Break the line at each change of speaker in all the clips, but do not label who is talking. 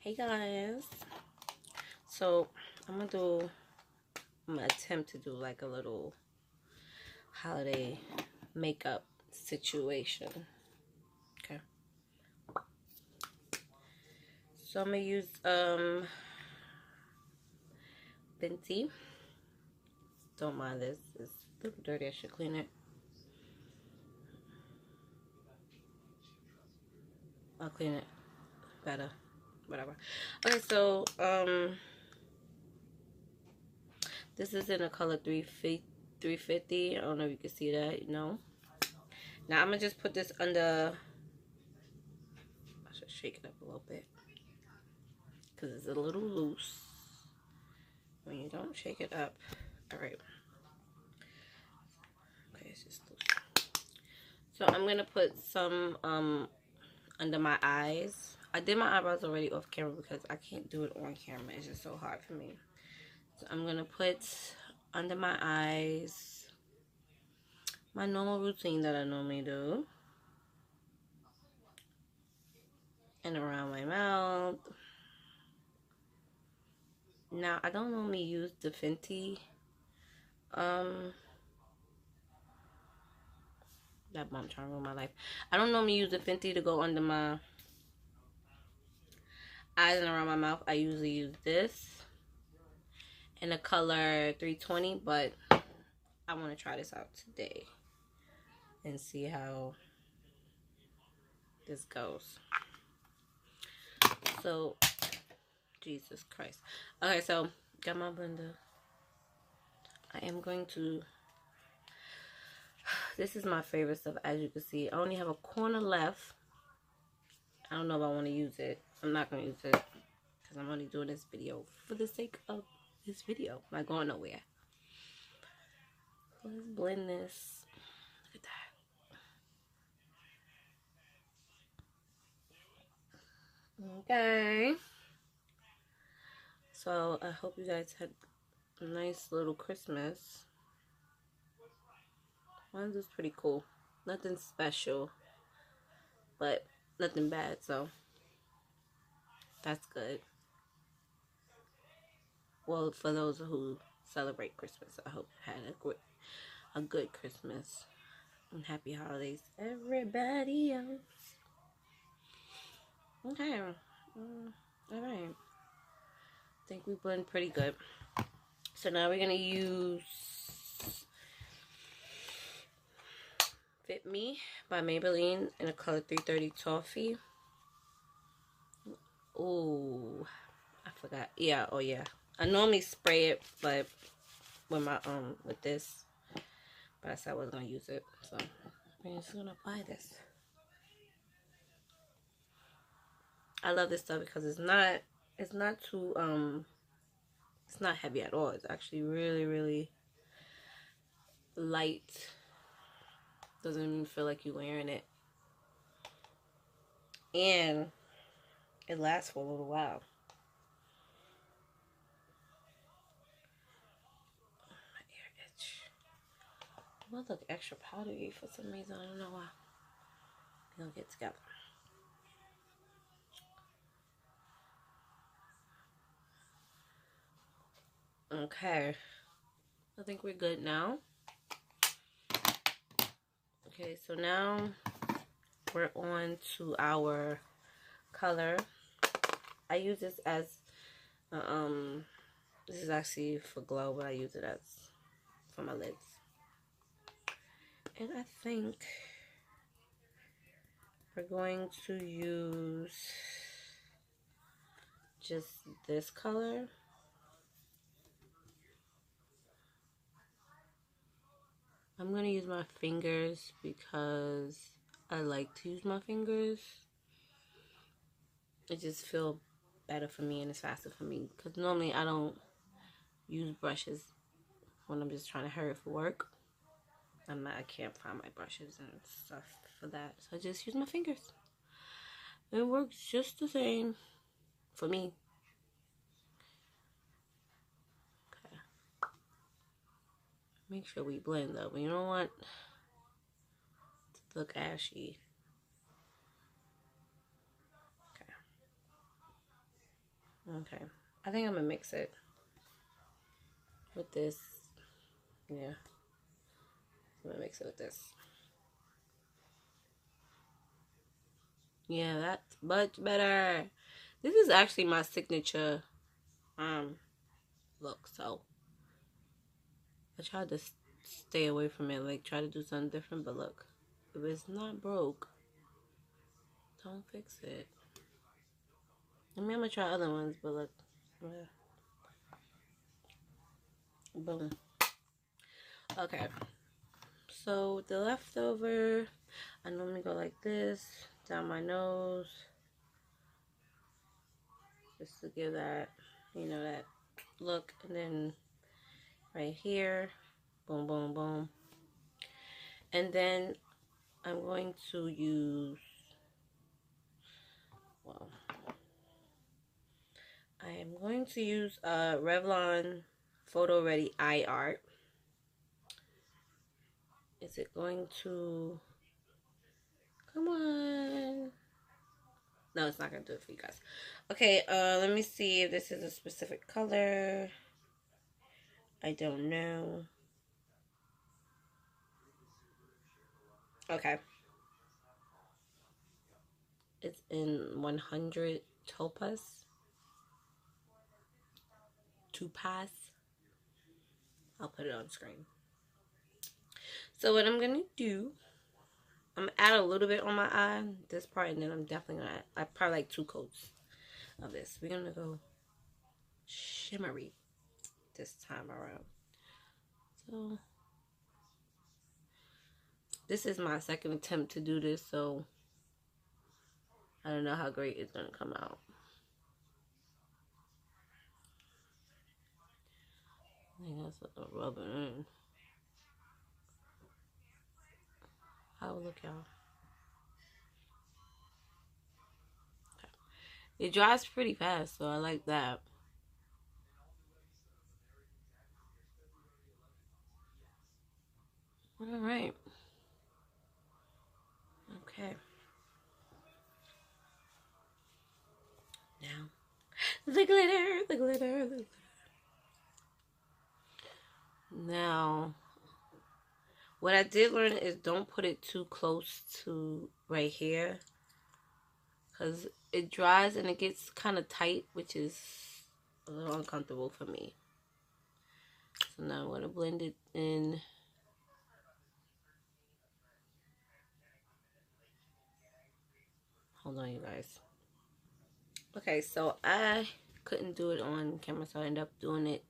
Hey guys, so I'm gonna attempt to do like a little holiday makeup situation. Okay, so I'm gonna use Fenty. Don't mind this, it's a little dirty. I should clean it. I'll clean it better, whatever. Okay, so this is in the color 350. I don't know if you can see that. No. Now I'm gonna just put this under. I should shake it up a little bit because it's a little loose when you don't shake it up. All right. Okay, it's just loose. So I'm gonna put some under my eyes. I did my eyebrows already off camera because I can't do it on camera. It's just so hard for me. So I'm gonna put under my eyes my normal routine that I normally do, and around my mouth. Now I don't normally use the Fenty that bomb trying to ruin my life. I don't normally use the Fenty to go under my eyes and around my mouth. I usually use this in the color 320, but I want to try this out today and see how this goes. So, Jesus Christ. Okay, so got my blender. I am going to, this is my favorite stuff, as you can see. I only have a corner left. I don't know if I want to use it. I'm not going to use it because I'm only doing this video for the sake of this video. I'm not going nowhere. Let's blend this. Look at that. Okay. So I hope you guys had a nice little Christmas. Mine's was pretty cool. Nothing special, but nothing bad, so that's good. Well, for those who celebrate Christmas, I hope you had a good Christmas and happy holidays, everybody else. Okay, all right. I think we blend pretty good. So now we're gonna use Fit Me by Maybelline in the color 330 Toffee. Oh, I forgot. Yeah, oh yeah. I normally spray it, but with my with this, but I said I wasn't gonna use it, so I'm just gonna apply this. I love this stuff because it's not too it's not heavy at all. It's actually really light. Doesn't even feel like you're wearing it, and it lasts for a little while. My ear itch. It must look extra powdery for some reason. I don't know why. We're gonna get together. Okay, I think we're good now. Okay, so now we're on to our color. I use this as this is actually for glow, but I use it as for my lids. And I think we're going to use just this color. I'm going to use my fingers because I like to use my fingers. It just feels better for me and it's faster for me. Because normally I don't use brushes when I'm just trying to hurry for work. I can't find my brushes and stuff for that. So I just use my fingers. It works just the same for me. Okay. Make sure we blend though. We don't want to look ashy. Okay. Okay. I think I'm gonna mix it with this. Yeah. I'm gonna mix it with this. Yeah, that's much better. This is actually my signature look, so I tried to stay away from it, like try to do something different, but look, if it's not broke, don't fix it. I mean, I'm gonna try other ones, but look, yeah. Boom. Okay, so the leftover, I normally go like this, down my nose, just to give that, you know, that look, and then right here, boom, boom, boom. And then I'm going to use, well, I am going to use Revlon Photo Ready Eye Art. Is it going to, come on. No, it's not going to do it for you guys. Okay, let me see if this is a specific color. I don't know. Okay. It's in 100 Topaz. Topaz. I'll put it on screen. So what I'm going to do, I'm going to add a little bit on my eye, this part, and then I'm definitely going to add probably like 2 coats of this. We're going to go shimmery this time around. So this is my second attempt to do this, so I don't know how great it's going to come out. I think that's a rubber in. How it look, y'all? Okay. It dries pretty fast, so I like that. All right. Okay. Now, the glitter, the glitter, the glitter. Now, what I did learn is don't put it too close to right here, because it dries and it gets kind of tight, which is a little uncomfortable for me. So now I'm going to blend it in. Hold on, you guys. Okay, so I couldn't do it on camera, so I ended up doing it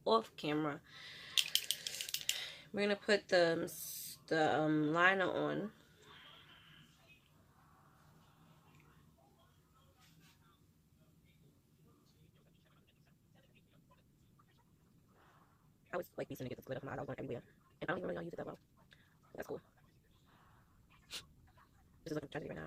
off camera. We're going to put the liner on. I was like piecing to get the glitter from my eye. I was going everywhere. And I don't even really know how to use it that well. That's cool. This is what I'm trying to do right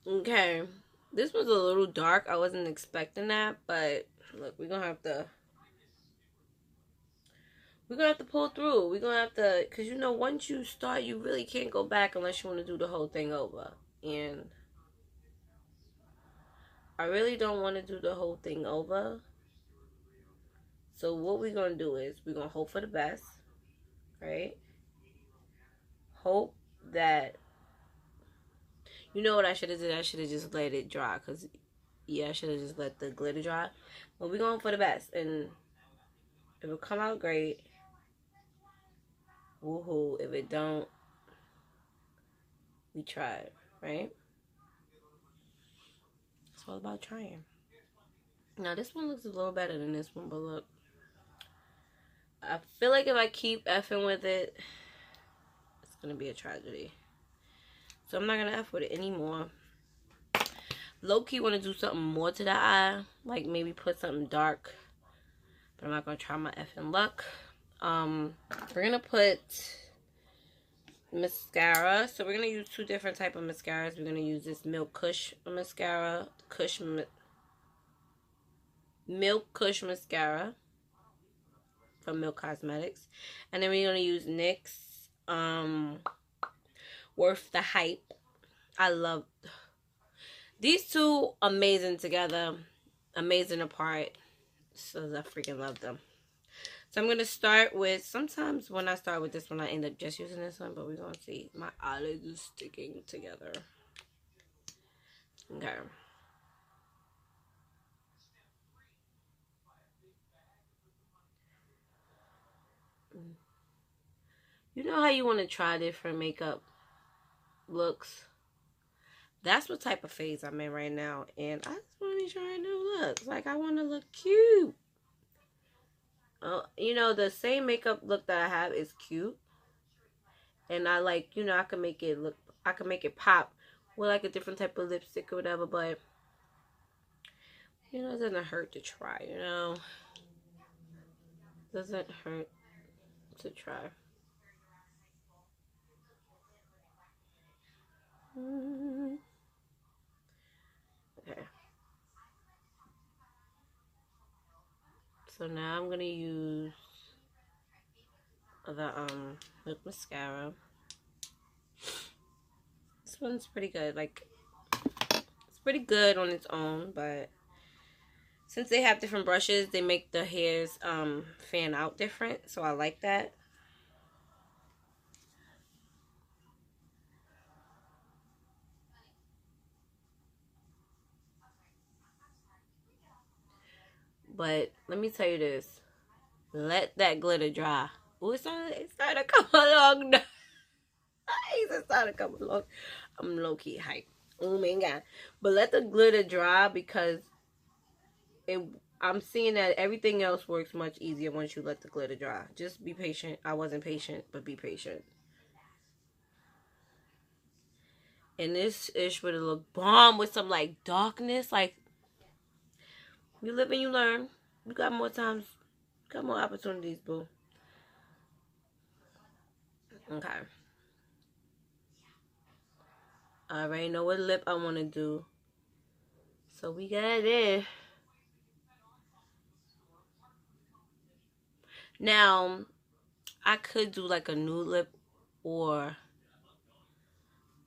now. Okay. This was a little dark. I wasn't expecting that, but look, we're going to have to pull through. We're going to have to, because you know, once you start, you really can't go back unless you want to do the whole thing over. And I really don't want to do the whole thing over. So what we're going to do is we're going to hope for the best, right? Hope that, you know what I should have did? I should have just let it dry, because, yeah, I should have just let the glitter dry. But we're going for the best, and it'll come out great. Woohoo. If it don't, we tried, right? It's all about trying. Now, this one looks a little better than this one, but look. I feel like if I keep effing with it, it's going to be a tragedy. So I'm not going to F with it anymore. Low-key want to do something more to the eye. Like maybe put something dark. But I'm not going to try my effing luck. We're going to put mascara. So we're going to use 2 different type of mascaras. We're going to use this Milk Kush mascara. Milk Kush mascara from Milk Cosmetics. And then we're going to use NYX worth the hype. I love these two, amazing together, amazing apart. So I freaking love them. So I'm going to start with, sometimes when I start with this one, I end up just using this one, but we're going to see. My eyelids is sticking together. Okay. You know how you want to try different makeup looks? That's what type of phase I'm in right now. And I just want to be trying new looks. Like, I want to look cute. You know, the same makeup look that I have is cute. And I like, you know, I can make it look, I can make it pop with like a different type of lipstick or whatever. But, you know, it doesn't hurt to try, you know. Doesn't hurt to try. Okay. So now I'm gonna use the lip mascara. This one's pretty good. Like, it's pretty good on its own, but since they have different brushes, they make the hairs fan out different. So I like that. But let me tell you this. Let that glitter dry. Oh, it started to come along now. It started to come along. I'm low-key hyped. Oh my god. But let the glitter dry, because I'm seeing that everything else works much easier once you let the glitter dry. Just be patient. I wasn't patient, but be patient. And this ish would have looked bomb with some like darkness. Like, you live and you learn. You got more times. You got more opportunities, boo. Okay. I already know what lip I want to do. So we got it. Now, I could do like a nude lip, or,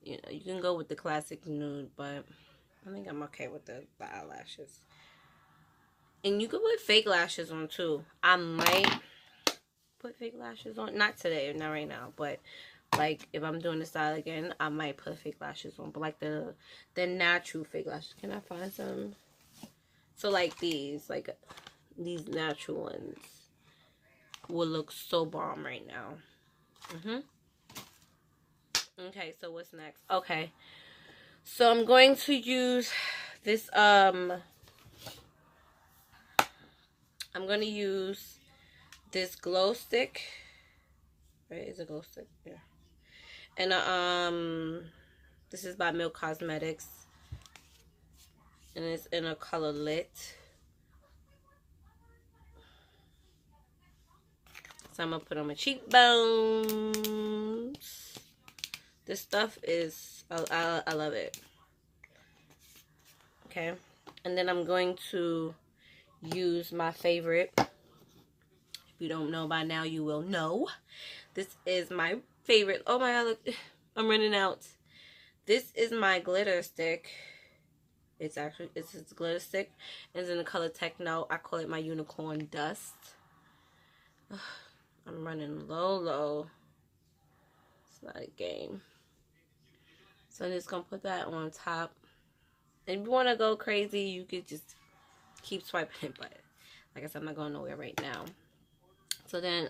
you know, you can go with the classic nude, but I think I'm okay with the eyelashes. And you can put fake lashes on too. I might put fake lashes on. Not today, not right now, but like if I'm doing the style again, I might put fake lashes on. But like the natural fake lashes. Can I find some? So like these natural ones will look so bomb right now. Okay, so what's next? Okay. So I'm going to use this I'm going to use this glow stick. Right? It's a glow stick. Yeah. And this is by Milk Cosmetics. And it's in a color lit. So I'm going to put on my cheekbones. This stuff is, I love it. Okay. And then I'm going to use my favorite. If you don't know by now, you will know. This is my favorite. Oh my god, look. I'm running out. This is my glitter stick. It's a glitter stick. It's in the color Techno. I call it my unicorn dust. I'm running low. It's not a game. So I'm just going to put that on top. And if you want to go crazy, you could just keep swiping it. But like I said, I'm not going nowhere right now. So then,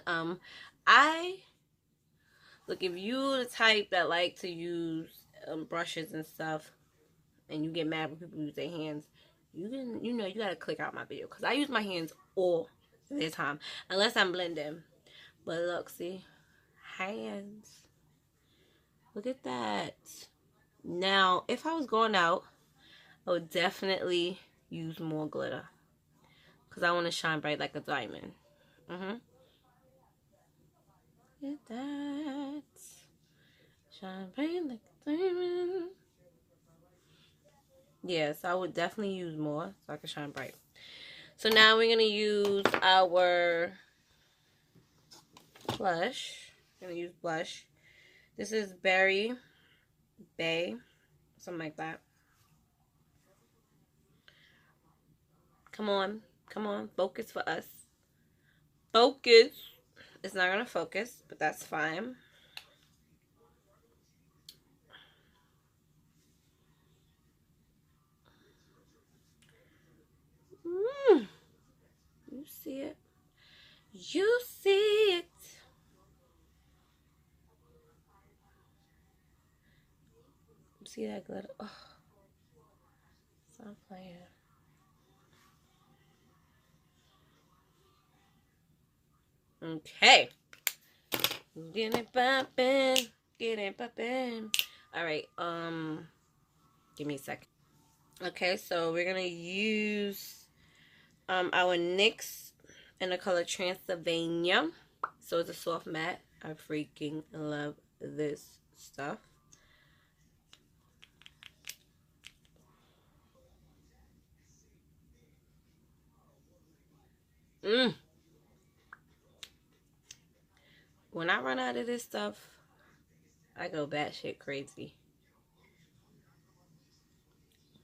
look, if you the type that like to use brushes and stuff, and you get mad when people use their hands, you gotta click out my video, because I use my hands all the time, unless I'm blending. But look, see, hands. Look at that. Now, if I was going out, I would definitely use more glitter, because I want to shine bright like a diamond. Look at that. Shine bright like a diamond. Yes, I would definitely use more so I can shine bright. So now we're going to use our blush. I'm going to use blush. This is Berry Bay, something like that. Come on, come on, focus for us. Focus. It's not gonna focus, but that's fine. You see it. You see it. See that glitter? Oh, stop playing. Okay. Get it poppin'. Get it poppin'. Alright, give me a second. Okay, so we're gonna use our NYX in the color Transylvania. So it's a soft matte. I freaking love this stuff. When I run out of this stuff, I go batshit crazy.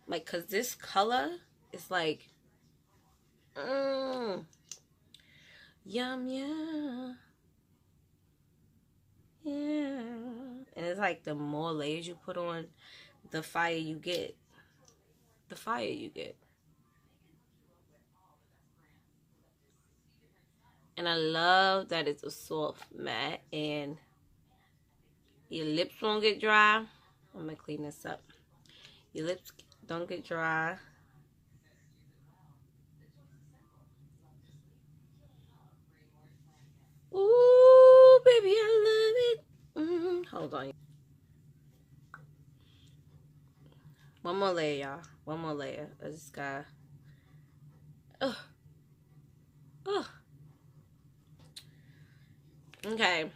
Like, cause this color is like, yum yum, yeah. And it's like the more layers you put on, the fire you get. The fire you get. And I love that it's a soft matte and your lips won't get dry. I'm gonna clean this up. Your lips don't get dry. Ooh, baby, I love it. Hold on. One more layer, y'all. One more layer. I just got. Ugh. Ugh. Okay.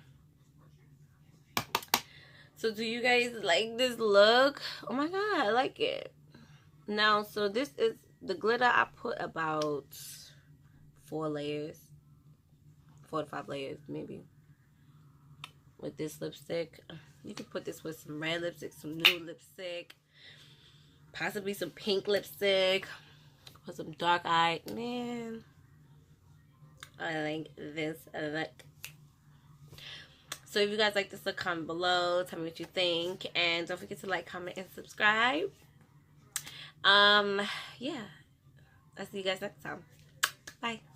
So do you guys like this look? Oh my god, I like it. Now, so this is the glitter. I put about 4 layers. 4 to 5 layers, maybe. With this lipstick. You can put this with some red lipstick, some nude lipstick. Possibly some pink lipstick. Put some dark eye. Man, I like this look. So if you guys like this look, comment below. Tell me what you think. And don't forget to like, comment, and subscribe. Yeah. I'll see you guys next time. Bye.